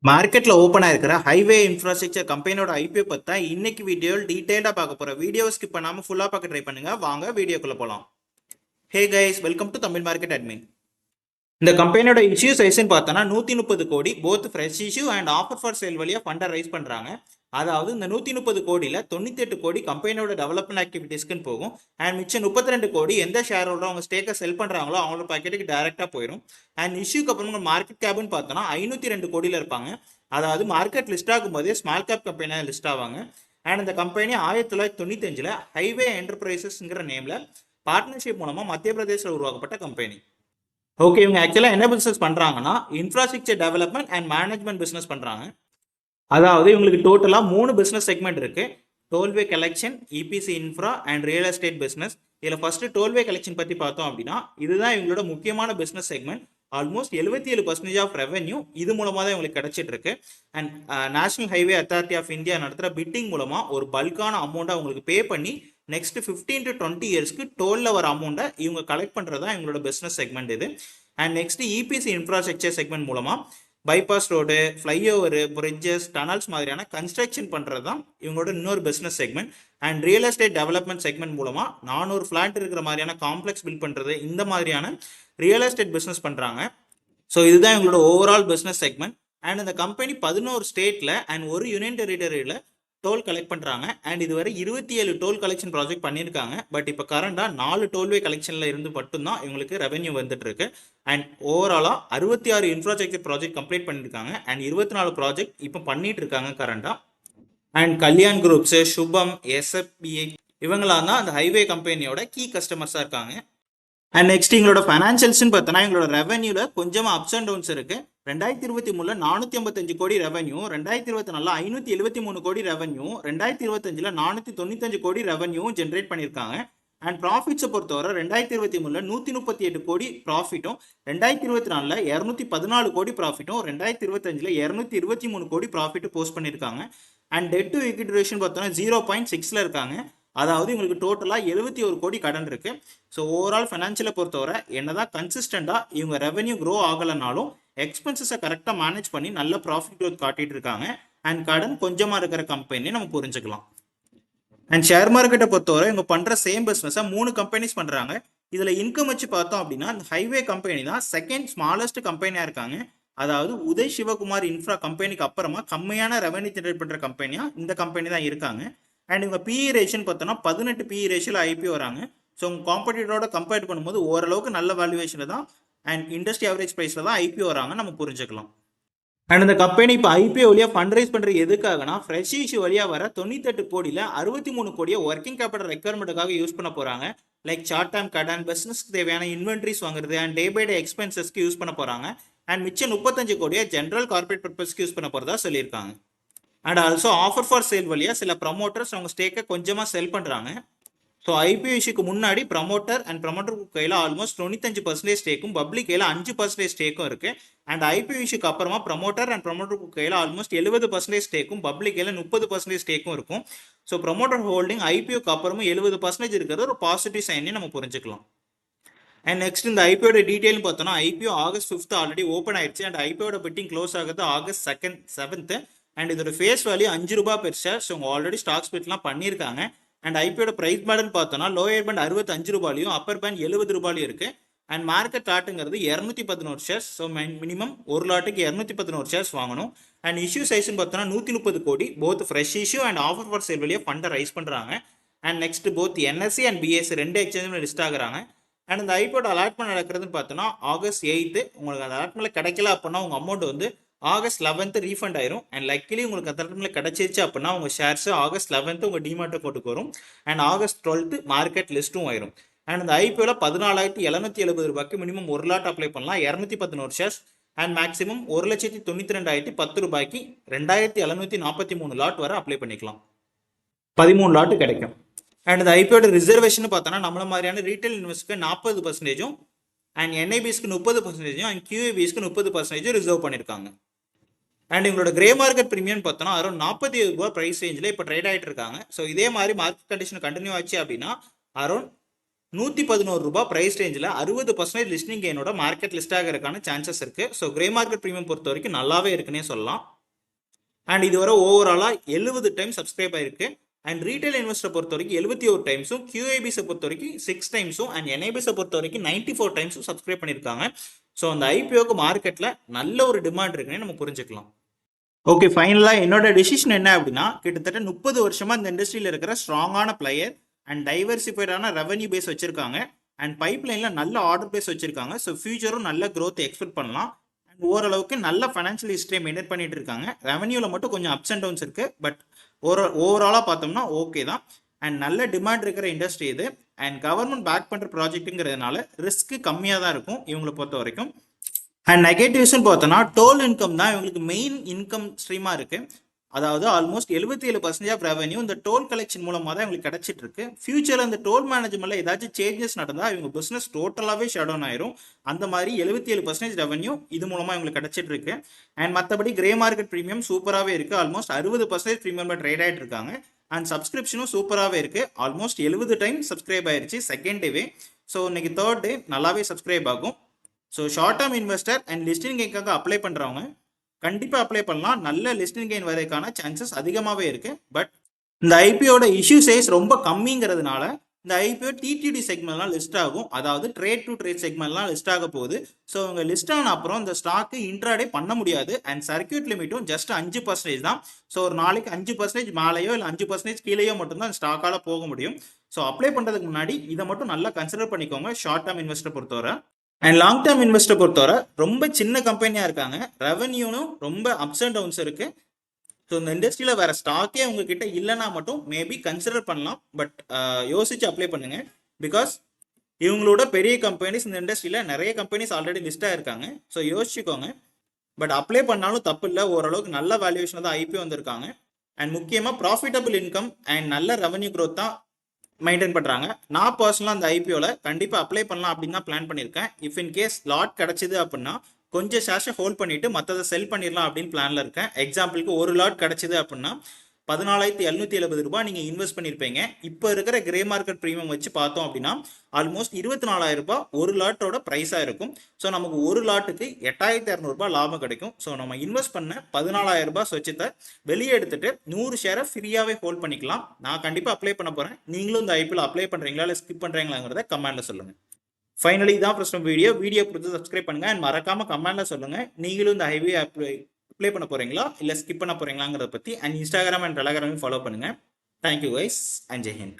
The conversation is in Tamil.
மார்க்கெட்ல ஓப்பன் ஆயிருக்கிற ஹைவே இன்ஃப்ராஸ்ட்ரக்சர் கம்பெனியோட ஐபிஓ பத்தா இன்னைக்கு வீடியோவில் டீடைல்டா பார்க்க போறோம். வீடியோ ஸ்கிப் பண்ணாம ஃபுல்லா பார்க்க ட்ரை பண்ணுங்க. வாங்க வீடியோக்குள்ள போலாம். Hey guys, welcome to Tamil market admin. இந்த கம்பெனியோட இஷ்யூ சைஸ்ன்னு பார்த்தோன்னா 130 crore both fresh issue and offer for sale வழியா ஃபண்டை ரைஸ் பண்றாங்க. அதாவது இந்த 130 கோடியில் 98 கோடி கம்பெனியோட டெவலப்மெண்ட் ஆக்டிவிட்டிஸ்க்குன்னு போகும். அண்ட் மிச்சம் 32 கோடி எந்த ஷேர் ஹோல்டர் அவங்க ஸ்டேக்கை செல் பண்றாங்களோ அவங்களோட பாக்கெட்டுக்கு டைரக்டா போயிடும். அண்ட் இஷ்யூக்கு அப்புறம் மார்க்கெட் கேப்னு பார்த்தோன்னா 502 கோடியில் இருப்பாங்க. அதாவது மார்க்கெட் லிஸ்ட் ஆகும் போதே ஸ்மால் கேப் கம்பெனியாக லிஸ்ட் ஆவாங்க. அண்ட் இந்த கம்பெனி 1995 ஹைவே என்டர்பிரைசஸ்ங்கிற நேம்ல பார்ட்னர்ஷிப் மூலமா மத்திய பிரதேசில் உருவாக்கப்பட்ட கம்பெனி. ஓகே, இவங்க ஆக்சுவலாக என்ன பிஸ்னஸ் பண்ணுறாங்கன்னா infrastructure development and management business பண்ணுறாங்க. அதாவது இவங்களுக்கு டோட்டலாக 3 பிஸ்னஸ் செக்மெண்ட் இருக்கு. Tollway collection, EPC infra and real estate business. இதில் ஃபர்ஸ்ட் டோல்வே கலெக்ஷன் பற்றி பார்த்தோம் அப்படின்னா இதுதான் இவங்களோட முக்கியமான business segment. Almost 77% of revenue இது மூலமாக தான் இவங்களுக்கு கிடைச்சிட்டு இருக்கு. And national highway authority of India நடத்துகிற பிட்டிங் மூலமாக ஒரு பல்கான அமௌண்ட்டை அவங்களுக்கு பே பண்ணி நெக்ஸ்ட் 15 to 20 இயர்ஸ்க்கு டோலில் வர அமௌண்ட்டை இவங்க கலெக்ட் பண்ணுறது தான் இவங்களோட பிஸ்னஸ் செக்மெண்ட் இது. And next EPC infrastructure segment மூலமாக bypass road, flyover, bridges, tunnels மாதிரியான கன்ஸ்ட்ரக்ஷன் பண்ணுறது தான் இவங்களோட இன்னொரு business segment. And real estate development segment மூலமாக 400 ஃப்ளாட் இருக்கிற மாதிரியான காம்ப்ளெக்ஸ் பில்ட் பண்ணுறது, இந்த மாதிரியான ரியல் எஸ்டேட் பிஸ்னஸ் பண்ணுறாங்க. ஸோ இதுதான் இவங்களோட ஓவரால் பிஸ்னஸ் செக்மெண்ட். அண்ட் இந்த கம்பெனி 11 ஸ்டேட்டில் அண்ட் ஒரு யூனியன் டெரிட்டரியில் டோல் கலெக்ட் பண்ணுறாங்க. அண்ட் இதுவரை 27 டோல் கலெக்ஷன் ப்ராஜெக்ட் பண்ணியிருக்காங்க. பட் இப்போ கரண்டாக 4 டோல்வே கலெக்ஷனில் இருந்து மட்டும்தான் இவங்களுக்கு ரெவென்யூ வந்துட்டு இருக்கு. அண்ட் ஓவராலாக 66 இன்ஃப்ராஸ்ட்ரக்சர் ப்ராஜெக்ட் கம்ப்ளீட் பண்ணியிருக்காங்க. அண்ட் 24 ப்ராஜெக்ட் இப்போ பண்ணிட்டு இருக்காங்க கரண்டாக. அண்ட் கல்யாண் குரூப்ஸ், சுபம், எஸ்எஃபிஐ இவங்களாம் தான் அந்த ஹைவே கம்பெனியோட கீ கஸ்டமர்ஸாக இருக்காங்க. அண்ட் நெக்ஸ்ட் எங்களோட ஃபைனான்சியல்ஸ்னு பார்த்தோன்னா எங்களோட ரெவன்யூல கொஞ்சமாக அப்ஸ் அண்ட் டவுன்ஸ் இருக்கு. 2023 455 கோடி ரெவன்யூ, 2024 573 கோடி ரெவன்யூ, 2025 495 கோடி ரெவன்யூ ஜென்ரேட் பண்ணியிருக்காங்க. அண்ட் ப்ராஃபிட்ஸை பொறுத்தவரை 2023 138 கோடி ப்ராஃபிட்டும், 2024 214 கோடி ப்ராஃபிட்டும், 2025 223 கோடி ப்ராஃபிட்டும் போஸ்ட் பண்ணியிருக்காங்க. And debt to equity ratio பார்த்தோன்னா 0.6ல் இருக்காங்க. அதாவது இவங்களுக்கு டோட்டலாக 71 கோடி கடன் இருக்கு. ஸோ ஓவரால் ஃபைனான்சியலை பொறுத்தவரை என்னதான் கன்சிஸ்டண்டாக இவங்க ரெவன்யூ க்ரோ ஆகலைனாலும் எக்ஸ்பென்சஸை கரெக்டாக மேனேஜ் பண்ணி நல்ல ப்ராஃபிட் க்ரோத் காட்டிட்டு இருக்காங்க. அண்ட் கடன் கொஞ்சமாக இருக்கிற கம்பெனி நம்ம புரிஞ்சுக்கலாம். அண்ட் ஷேர் மார்க்கெட்டை பொறுத்தவரை இவங்க பண்ணுற சேம் பிஸ்னஸை 3 கம்பெனிஸ் பண்ணுறாங்க. இதில் இன்கம் வச்சு பார்த்தோம் அப்படின்னா அந்த ஹைவே கம்பெனி தான் செகண்ட் ஸ்மாலஸ்ட் கம்பெனியாக இருக்காங்க. அதாவது உதய் சிவகுமார் இன்ஃப்ரா கம்பெனிக்கு அப்புறமா கம்மியான ரெவன்யூ ஜென்ரேட் பண்ணுற கம்பெனியாக இந்த கம்பெனி தான் இருக்காங்க. அண்ட் இவங்க பிஇ ரேஷன் பார்த்தோன்னா 18 பிஇ ரேஷியோவில் ஐபிஓ வராங்க. ஸோ உங்கள் காம்படிட்டரோட கம்பேர் பண்ணும்போது ஓரளவுக்கு நல்ல வேல்யூவேஷனில் தான் அண்ட் இண்டஸ்ட்ரி ஆவரேஜ் ப்ரைஸில் தான் ஐபிஓ வராங்க நம்ம புரிஞ்சுக்கலாம். அண்ட் இந்த கம்பெனி இப்போ ஐபிஓ வழியாக ஃபண்ட் ரைஸ் பண்ணுறது எதுக்காகனா ஃப்ரெஷ் இஷ்யூ வழியாக வர 98 கோடியில் 63 கோடியை ஒர்க்கிங் கேபிட்டல் ரெக்யர்மெண்ட்டுக்காக யூஸ் பண்ண போகிறாங்க. லைக் ஷார்ட் டேர்ம் கடன், பிஸ்னஸ்க்கு தேவையான இன்வென்ட்ரிஸ் வாங்குறது அண்ட் டே பை டே எக்ஸ்பென்சஸ்க்கு யூஸ் பண்ண போகிறாங்க. அண்ட் மிச்சம் 35 கோடியை ஜென்ரல் கார்பரேட் பர்பஸ்க்கு யூஸ் பண்ண போகிறதா சொல்லியிருக்காங்க. And also offer for sale வழியாக சில ப்ரமோட்டர்ஸ் அவங்க ஸ்டேக்கை கொஞ்சமாக செல் பண்ணுறாங்க. ஸோ ஐபிஓ இஷ்யூக்கு முன்னாடி ப்ரமோட்டர் கையில் ஆல்மோஸ்ட் 95% ஸ்டேக்கும், பப்ளிக் கையில் 5% ஸ்டேக்கும் இருக்கு. அண்ட் ஐபிஓ இஷ்யூக்கு அப்புறமா ப்ரமோட்டர் கையில் ஆல்மோஸ்ட் 70% ஸ்டேக்கும், பப்ளிக் கையில் 30% ஸ்டேக்கும் இருக்கும். ஸோ ப்ரமோட்டர் ஹோல்டிங் ஐபிஓக்கு அப்புறமும் 70% இருக்கிறது ஒரு பாசிட்டிவ் சைனே நம்ம புரிஞ்சுக்கலாம். அண்ட் நெக்ஸ்ட் இந்த ஐபிஓட டீடைல்னு பார்த்தோம்னா ஐபிஓ August 5 ஆல்ரெடி ஓப்பன் ஆயிடுச்சு. அண்ட் ஐபிஓட பிட்டிங் க்ளோஸ் ஆகுது August 7. அண்ட் இதோட ஃபேஸ் வேல்யூ 5 ரூபாய் பெர் ஷேர். ஸோ அவங்க ஆல்ரெடி ஸ்டாக் ஸ்பிளிட்லாம் பண்ணியிருக்காங்க. அண்ட் ஐபிஓட பிரைஸ் பேண்ட் பார்த்தோன்னா லோயர் பேண்ட் 65 ரூபாயும் அப்பர் பேண்ட் 70 ரூபாயும் இருக்கு. அண்ட் மார்க்கெட் லாட்டுங்கிறது 211 ஷேர்ஸ். ஸோ மினிமம் ஒரு லாட்டுக்கு 211 ஷேர்ஸ் வாங்கணும். அண்ட் இஷ்யூ சைஸ்ன்னு பார்த்தோன்னா 130 crore both fresh issue and offer for sale வழியாக ஃபண்டை ரைஸ் பண்ணுறாங்க. And next both NSE and BSE 2 எக்ஸ்சேஞ்சுமே லிஸ்ட் ஆகுறாங்க. அண்ட் இந்த ஐபிஓட அலாட்மெண்ட் நடக்கிறதுன்னு பார்த்தோன்னா August 8. உங்களுக்கு அந்த அலாட்மெண்ட் கிடைக்கல அப்படின்னா உங்கள் அமௌண்ட் வந்து August 11 ரீஃபண்ட் ஆயிரும். அண்ட் லக்கிலி உங்களுக்கு அந்த இடத்துல கிடைச்சிருச்சு அப்படின்னா உங்கள் ஷேர்ஸ் August 11 உங்கள் டிமார்ட் அக்கௌண்ட்டுக்கு வரும். அண்ட் August 12 மார்க்கெட் லிஸ்ட்டும் ஆயிரும். அண்ட் இந்த ஐபிஓல 14,770 ரூபாய்க்கு மினிமம் ஒரு லாட் அப்ளை பண்ணலாம், 211 ஷேர்ஸ். அண்ட் மேக்ஸிமம் 1,92,10 ரூபாய்க்கு 2,743 லாட் வரை அப்ளை பண்ணிக்கலாம். 13 லாட்டு கிடைக்கும். அண்ட் இந்த ஐபிஓட ரிசர்வேஷன் பார்த்தோன்னா நம்மள மாதிரியான ரீட்டைல் இன்வெஸ்ட்க்கு 40%, அண்ட் என்ஐபிஸ்க்கு 30%, அண்ட் கியூஏபிஸ்க்கு 30% ரிசர்வ் பண்ணியிருக்காங்க. அண்ட் எங்களோட கிரே மார்க்கெட் ப்ரீமியம் பார்த்தோன்னா அரௌண்ட் 47 ரூபாய் ப்ரைஸ் ரேஞ்சில் இப்போ ட்ரேட் ஆகிட்டு இருக்காங்க. ஸோ இதே மாதிரி மார்க்கெட் கண்டிஷன் கண்டினியூ ஆச்சு அப்படின்னா அரௌண்ட் ₹111 பிரைஸ் ரேஞ்சில் 60% லிஸ்டிங் கெயினோட மார்க்கெட் லிஸ்ட் ஆகிறதுக்கான சான்சஸ் இருக்கு. ஸோ கிரே மார்க்கெட் ப்ரீமியம் பொறுத்த வரைக்கும் நல்லாவே இருக்குன்னே சொல்லலாம். அண்ட் இதுவரை ஓவராலாக 70 டைம் சப்ஸ்கிரைப் ஆயிருக்கு. அண்ட் ரீட்டைல் இன்வெஸ்டர் பொறுத்த வரைக்கும் 71 டைம்ஸும், QIBஸை பொறுத்த வரைக்கும் 6 டைம்ஸும், அண்ட் NIBஸை பொறுத்த வரைக்கும் 94 டைம்ஸும் சப்ஸ்கிரைப் பண்ணியிருக்காங்க. ஸோ அந்த IPOக்கு மார்க்கெட்டில் நல்ல ஒரு டிமாண்ட் இருக்குன்னு நம்ம புரிஞ்சுக்கலாம். ஓகே, ஃபைனலாக என்னோட டிசிஷன் என்ன அப்படின்னா, கிட்டத்தட்ட 30 வருஷமாக இந்த இண்டஸ்ட்ரியில் இருக்கிற ஸ்ட்ராங்கான பிளேயர் அண்ட் டைவர்சிஃபைடான ரெவன்யூ பேஸ் வச்சிருக்காங்க. அண்ட் பைப்லைனில் நல்ல ஆர்டர் பேஸ் வச்சிருக்காங்க. ஸோ ஃபியூச்சரும் நல்ல க்ரோத் எக்ஸ்பெக்ட் பண்ணலாம். அண்ட் ஓரளவுக்கு நல்ல ஃபைனான்ஷியல் ஹிஸ்ட்ரியை மெயின்டைன் பண்ணிட்டு இருக்காங்க. ரெவன்யூவில் மட்டும் கொஞ்சம் அப்ஸ் அண்ட் டவுன்ஸ் இருக்குது. பட் ஓவராலாக பார்த்தோம்னா ஓகே தான். அண்ட் நல்ல டிமாண்ட் இருக்கிற இண்டஸ்ட்ரி இது. அண்ட் கவர்மெண்ட் பேக் பண்ணுற ப்ராஜெக்ட்டுங்கிறதுனால ரிஸ்க் கம்மியாக தான் இருக்கும் இவங்களை பொறுத்த வரைக்கும். அண்ட் நெகட்டிவ்ஸ்னு பார்த்தோன்னா டோல் இன்கம் தான் இவங்களுக்கு மெயின் இன்கம் ஸ்ட்ரீமாக இருக்குது. அதாவது ஆல்மோஸ்ட் 77% ஆஃப் ரெவன்யூ இந்த டோல் கலெக்ஷன் மூலமாக தான் இவங்களுக்கு கிடைச்சிட்டு இருக்கு. ஃபியூச்சரில் இந்த டோல் மேனேஜ்மெண்ட்டில் ஏதாச்சும் சேஞ்சஸ் நடந்தால் இவங்க பிஸ்னஸ் டோட்டலாகவே ஷட் டவுன் ஆயிரும். அந்த மாதிரி 77% ரெவன்யூ இது மூலமாக இவங்களுக்கு கிடைச்சிட்டு இருக்கு. அண்ட் மற்றபடி கிரே மார்க்கெட் ப்ரீமியம் சூப்பராகவே இருக்குது. ஆல்மோஸ்ட் 60% ப்ரீமியமில் ட்ரேட் ஆகிட்டு இருக்காங்க. அண்ட் சப்ஸ்கிரிப்ஷனும் சூப்பராகவே இருக்குது. ஆல்மோஸ்ட் 70 டைம் சப்ஸ்கிரைப் ஆயிடுச்சு செகண்ட் டேவே. ஸோ இன்னைக்கு தேர்ட் டே நல்லாவே சப்ஸ்கிரைப் ஆகும். So short term investor and listing கெயினுக்காக அப்ளை பண்ணுறவங்க கண்டிப்பாக அப்ளை பண்ணலாம். நல்ல லிஸ்டிங் கெயின் வரதுக்கான சான்சஸ் அதிகமாகவே இருக்குது. பட் இந்த ஐபிஓட இஷ்யூ சைஸ் ரொம்ப கம்மிங்கிறதுனால இந்த ஐபிஓ டிடிடி செக்மெண்ட்லாம் லிஸ்ட் ஆகும். அதாவது ட்ரேட் டு ட்ரேட் செக்மெண்ட்லாம் லிஸ்ட் ஆக போகுது. ஸோ இவங்க லிஸ்ட் ஆன அப்புறம் இந்த ஸ்டாக்கு இன்ட்ராடே பண்ண முடியாது. அண்ட் சர்க்யூட் லிமிட்டும் ஜஸ்ட் 5% தான். ஸோ ஒரு நாளைக்கு 5% மேலேயோ இல்லை 5% கீழேயோ மட்டும்தான் ஸ்டாக்கால் போக முடியும். ஸோ அப்ளை பண்ணுறதுக்கு முன்னாடி இதை மட்டும் நல்லா கன்சிடர் பண்ணிக்கோங்க ஷார்ட் டேர்ம் இன்வெஸ்டர் பொறுத்தவரை. அண்ட் லாங் டேர்ம் இன்வெஸ்டர் பொறுத்தவரை ரொம்ப சின்ன கம்பெனியாக இருக்காங்க. ரெவன்யூனும் ரொம்ப அப்ஸ் அண்ட் டவுன்ஸ் இருக்குது. ஸோ இந்த இண்டஸ்ட்ரியில் வேறு ஸ்டாக்கே உங்ககிட்ட இல்லைனா மட்டும் மேபி கன்சிடர் பண்ணலாம். பட் யோசிச்சு அப்ளை பண்ணுங்கள். பிகாஸ் இவங்களோட பெரிய கம்பெனிஸ் இந்த இண்டஸ்ட்ரியில் நிறைய கம்பெனிஸ் ஆல்ரெடி லிஸ்ட்டாக இருக்காங்க. ஸோ யோசிச்சுக்கோங்க. பட் அப்ளை பண்ணாலும் தப்பு இல்லை. ஓரளவுக்கு நல்ல வேல்யூவேஷன் தான் ஐபிஓ வந்திருக்காங்க. அண்ட் முக்கியமாக ப்ராஃபிட்டபிள் இன்கம் அண்ட் நல்ல ரெவன்யூ க்ரோத் தான் மெயின்டைன் பண்ணுறாங்க. நான் பர்சனலாக அந்த ஐபிஓவில் கண்டிப்பாக அப்ளை பண்ணலாம் அப்படின்னு தான் பிளான் பண்ணியிருக்கேன். இஃப் இன் கேஸ் லாட் கிடச்சிது அப்படின்னா கொஞ்சம் ஷேர்ஸை ஹோல்ட் பண்ணிவிட்டு மற்றதை செல் பண்ணிடலாம் அப்படின்னு பிளானில் இருக்கேன். எக்ஸாம்பிளுக்கு ஒரு லாட் கிடச்சிது அப்படின்னா ₹14,770 நீங்கள் இன்வெஸ்ட் பண்ணியிருப்பீங்க. இப்போ இருக்கிற கிரே மார்க்கெட் ப்ரீமியம் வச்சு பார்த்தோம் அப்படின்னா ஆல்மோஸ்ட் ₹24,000 ஒரு லாட்டோட ப்ரைஸாக இருக்கும். ஸோ நமக்கு ஒரு லாட்டுக்கு ₹8,200 லாபம் கிடைக்கும். ஸோ நம்ம இன்வெஸ்ட் பண்ண ₹14,000 சொச்சத்தை வெளியே எடுத்துட்டு 100 ஷேரை ஃப்ரீயாகவே ஹோல்ட் பண்ணிக்கலாம். நான் கண்டிப்பாக அப்ளை பண்ண போகிறேன். நீங்களும் இந்த ஐபிஎல் அப்ளை பண்ணுறீங்களா இல்லை ஸ்கிப் பண்ணுறீங்களாங்கிறத கமெண்ட்டில் சொல்லுங்கள். ஃபைனலி தான் ஃபர்ஸ்ட் வீடியோ கொடுத்து சப்ஸ்கிரைப் பண்ணுங்கள். அண்ட் மறக்காமல் கமெண்ட்டில் சொல்லுங்கள் நீங்களும் இந்த ஹைவே அப்ளை பண்ண போகிறீங்களா இல்லை ஸ்கிப் பண்ண போகிறீங்களாங்கிறத பற்றி. அண்ட் இன்ஸ்டாகிராம் அண்ட் டெலகிராமையும் ஃபாலோ பண்ணுங்கள். Thank you guys and Jai Hind.